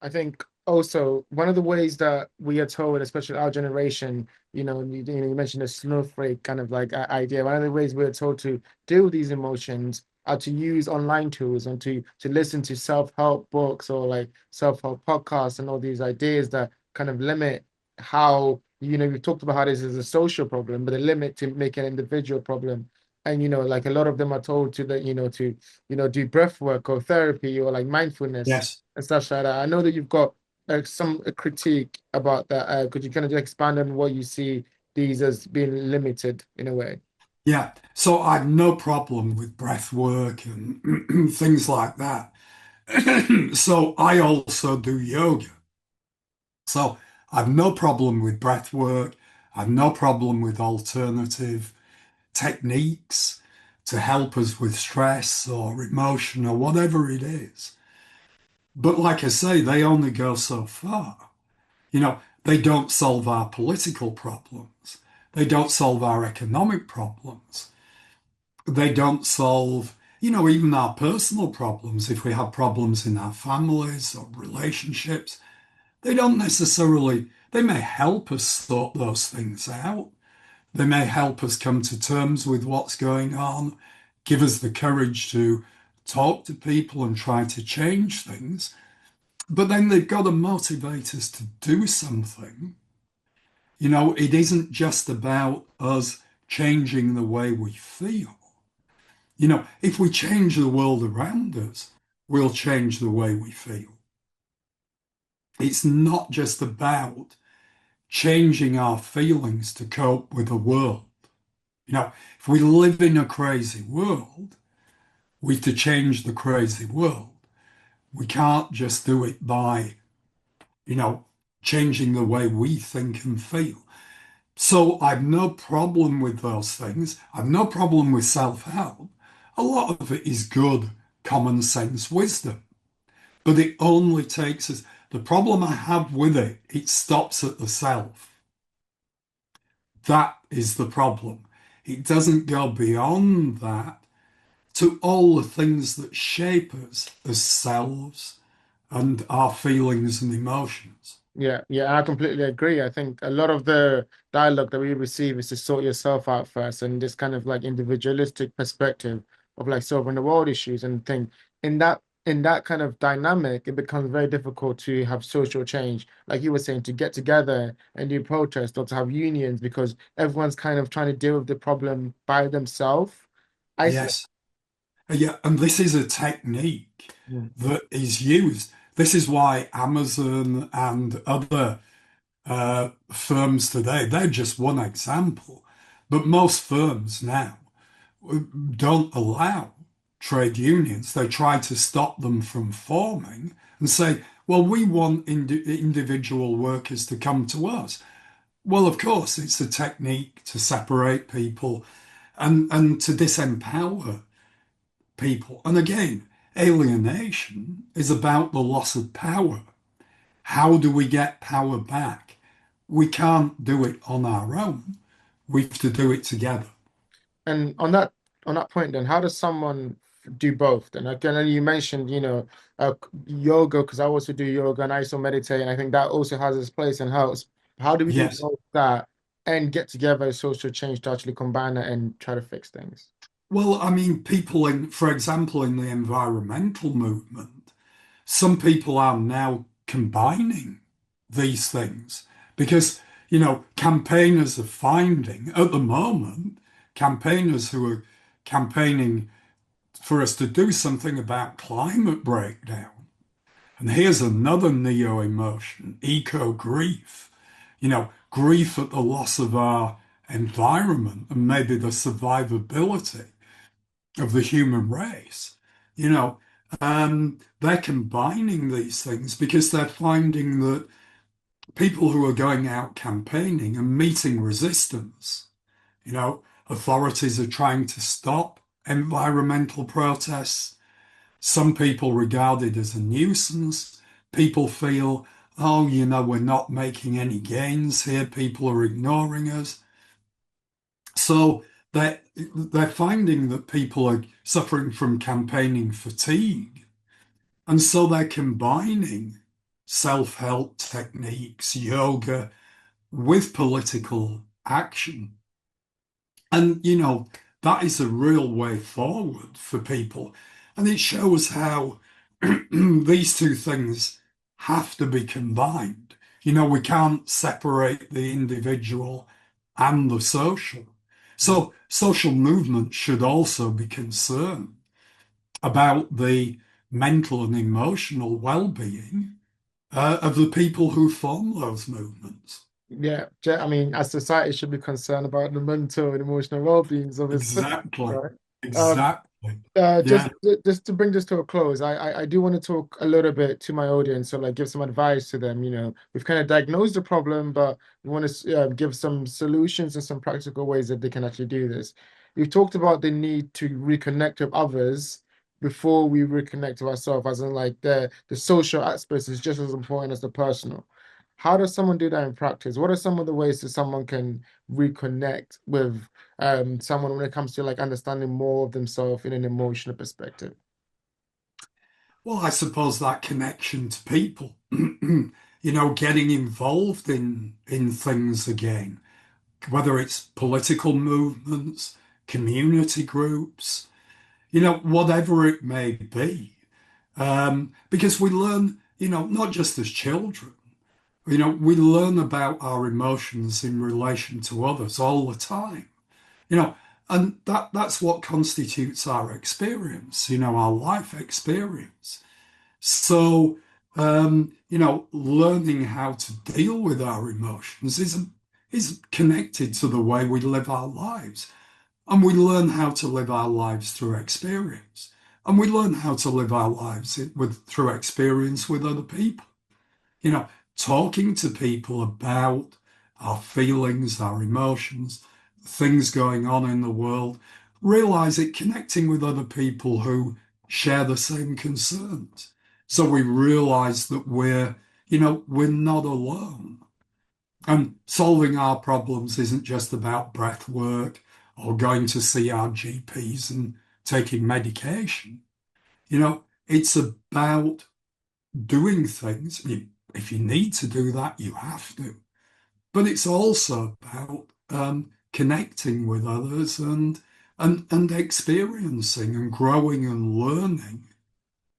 I think also one of the ways that we are told, especially our generation, you mentioned the snowflake kind of like idea. One of the ways we're told to deal with these emotions are to use online tools and to listen to self-help books or like self-help podcasts and all these ideas that kind of limit how, we've talked about how this is a social problem, but the limit to make an individual problem. And like a lot of them are told to that, do breath work or therapy or like mindfulness Yes. and stuff like that. I know that you've got some critique about that. Could you kind of expand on what you see these as being limited in a way? Yeah. So I've no problem with breath work and things like that. So I also do yoga. So I've no problem with breath work. I've no problem with alternative techniques to help us with stress or emotion or whatever it is. But like I say, they only go so far. They don't solve our political problems. They don't solve our economic problems. They don't solve, even our personal problems. If we have problems in our families or relationships, they don't necessarily, they may help us sort those things out. They may help us come to terms with what's going on, give us the courage to talk to people and try to change things. But then they've got to motivate us to do something. It isn't just about us changing the way we feel. If we change the world around us, we'll change the way we feel. It's not just about changing our feelings to cope with the world. If we live in a crazy world, we have to change the crazy world. We can't just do it by, you know, changing the way we think and feel. So I've no problem with those things. I've no problem with self-help. A lot of it is good common sense wisdom, but it only takes us. The problem I have with it, it stops at the self. That is the problem. It doesn't go beyond that to all the things that shape us as selves and our feelings and emotions. Yeah, yeah, I completely agree. I think a lot of the dialogue that we receive is to sort yourself out first, and this kind of like individualistic perspective of like solving the world issues and thing. In that kind of dynamic, it becomes very difficult to have social change, like you were saying, to get together and do protests or to have unions because everyone's kind of trying to deal with the problem by themselves. I think. Yes. Yeah, and this is a technique that is used. This is why Amazon and other firms today, they're just one example. But most firms now don't allow trade unions. They try to stop them from forming and say, well, we want individual workers to come to us. Well, of course, it's a technique to separate people and to disempower people. And again, alienation is about the loss of power. How do we get power back? We can't do it on our own. We have to do it together. And on that point, then, how does someone do both? And again, you mentioned, yoga, because I also do yoga and I also meditate, and I think that also has its place and helps. How do we do Yes. both that and get together a social change to actually combine it and try to fix things? Well, I mean, people for example, in the environmental movement, some people are now combining these things because, campaigners are finding at the moment, campaigners who are campaigning for us to do something about climate breakdown. And here's another neo emotion, eco grief. Grief at the loss of our environment and maybe the survivability of the human race. You know, they're combining these things because they're finding that people who are going out campaigning and meeting resistance. Authorities are trying to stop environmental protests. Some people regard it as a nuisance. People feel, oh, we're not making any gains here. People are ignoring us. So they're finding that people are suffering from campaigning fatigue. And so they're combining self-help techniques, yoga with political action. And, that is a real way forward for people. And it shows how these two things have to be combined. We can't separate the individual and the social. So social movement should also be concerned about the mental and emotional well-being of the people who form those movements. Yeah, I mean, as society should be concerned about the mental and emotional well-beings of its citizens, Exactly. right? Um, Exactly. just Yeah. just to bring this to a close, I do want to talk a little bit to my audience, so like give some advice to them. We've kind of diagnosed the problem, but we want to give some solutions and some practical ways that they can actually do this. We've talked about the need to reconnect with others before we reconnect with ourselves, as in like the social aspect is just as important as the personal. How does someone do that in practice? What are some of the ways that someone can reconnect with someone when it comes to like understanding more of themselves in an emotional perspective? Well, I suppose that connection to people, getting involved in things again, whether it's political movements, community groups, whatever it may be. Because we learn, not just as children, we learn about our emotions in relation to others all the time, you know, and that's what constitutes our experience, our life experience. So, learning how to deal with our emotions is connected to the way we live our lives. And we learn how to live our lives through experience. And we learn how to live our lives through experience with other people. You know, talking to people about our feelings, our emotions, things going on in the world, realize it connecting with other people who share the same concerns. So we realize that we're not alone. And solving our problems isn't just about breath work or going to see our GPs and taking medication. It's about doing things. If you need to do that, you have to. But it's also about connecting with others and experiencing and growing and learning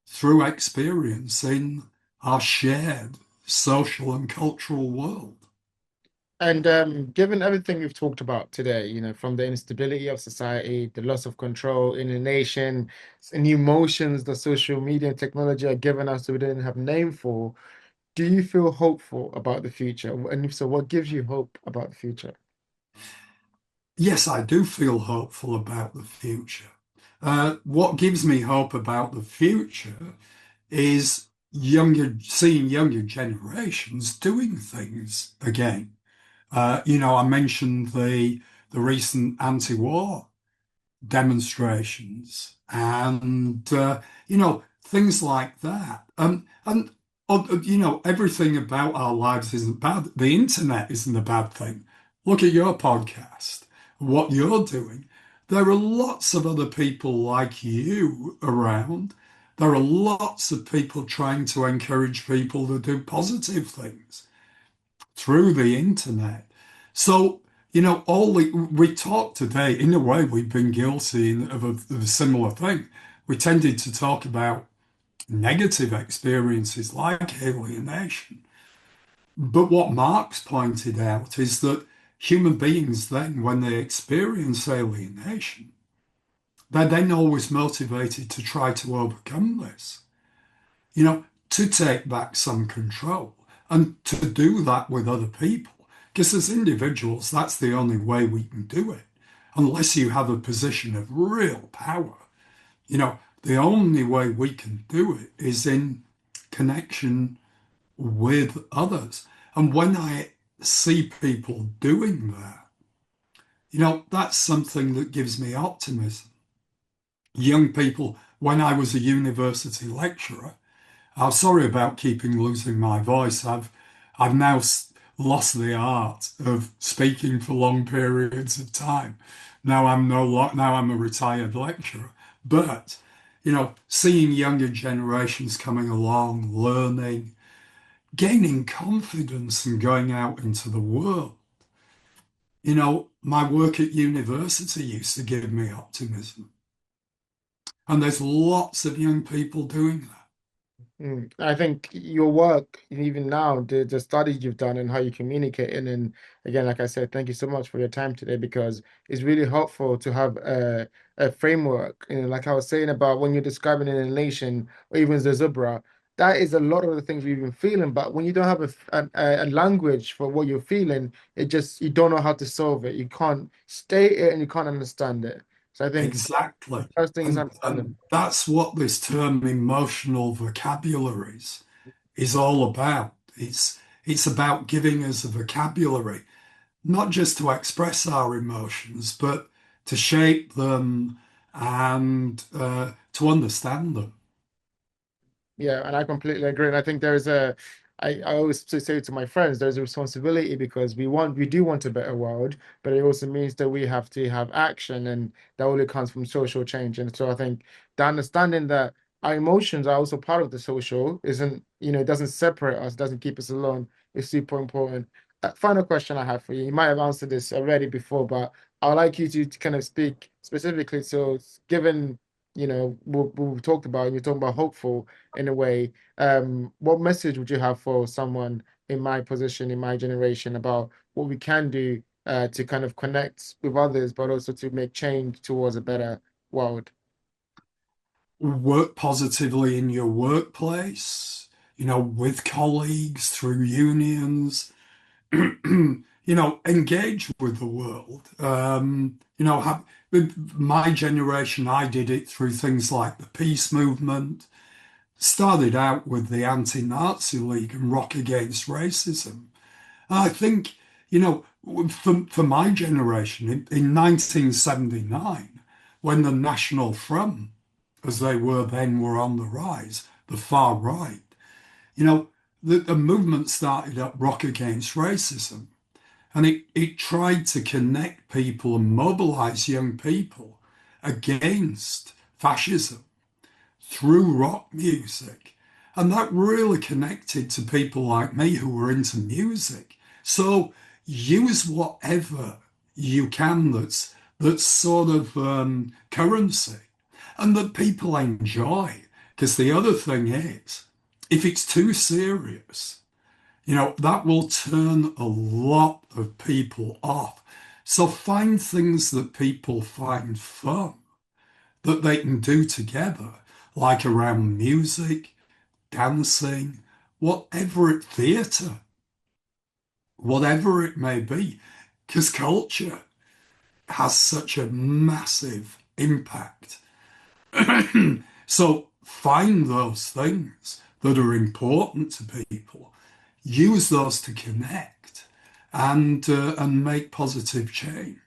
through experience in our shared social and cultural world. And given everything we've talked about today, from the instability of society, the loss of control in the nation, and the emotions that social media and technology are giving us that we didn't have a name for, do you feel hopeful about the future? And if so, what gives you hope about the future? Yes, I do feel hopeful about the future. What gives me hope about the future is seeing younger generations doing things again. I mentioned the recent anti-war demonstrations and things like that. Everything about our lives isn't bad. The internet isn't a bad thing. Look at your podcast, what you're doing. There are lots of other people like you around. There are lots of people trying to encourage people to do positive things through the internet. So, we talked today, in a way, we've been guilty of a similar thing. We tended to talk about negative experiences like alienation. But what Marx pointed out is that human beings then, when they experience alienation, they're then always motivated to try to overcome this, to take back some control and to do that with other people. Because as individuals, that's the only way we can do it. Unless you have a position of real power, the only way we can do it is in connection with others. And when I see people doing that, that's something that gives me optimism. Young people, when I was a university lecturer, I'm sorry about keeping losing my voice. I've now lost the art of speaking for long periods of time. Now I'm a retired lecturer. But, seeing younger generations coming along, learning, gaining confidence and going out into the world. My work at university used to give me optimism. And there's lots of young people doing that. I think your work, even now, the studies you've done and how you communicate, and again, like I said, thank you so much for your time today because it's really helpful to have a framework. Like I was saying about when you're describing an elation or even the zebra, that is a lot of the things we've been feeling. But when you don't have a language for what you're feeling, it just you don't know how to solve it. You can't state it and you can't understand it. So I think the Exactly. first thing is And understanding. that's what this term emotional vocabularies is all about. It's about giving us a vocabulary, not just to express our emotions, but to shape them and to understand them. Yeah, and I completely agree. And I think I always say to my friends, there's a responsibility because we do want a better world, but it also means that we have to have action, and that only comes from social change. And so I think the understanding that our emotions are also part of the social isn't, it doesn't separate us, doesn't keep us alone, is super important. Final question I have for you. You might have answered this already before, but I'd like you to kind of speak specifically. So given, what we've talked about, and you're talking about hopeful in a way. What message would you have for someone in my position, in my generation, about what we can do to kind of connect with others, but also to make change towards a better world? Work positively in your workplace, with colleagues, through unions, engage with the world. With my generation, I did it through things like the peace movement, started out with the Anti-Nazi League and Rock Against Racism. I think, for my generation, in 1979, when the National Front, as they were then, were on the rise, the far right, you know, the movement started at Rock Against Racism. And it tried to connect people and mobilize young people against fascism through rock music. And that really connected to people like me who were into music. So use whatever you can that's sort of currency and that people enjoy. Because the other thing is, if it's too serious, that will turn a lot of people off. So find things that people find fun that they can do together, like around music, dancing, theatre, whatever it may be, because culture has such a massive impact. So find those things that are important to people, use those to connect and make positive change.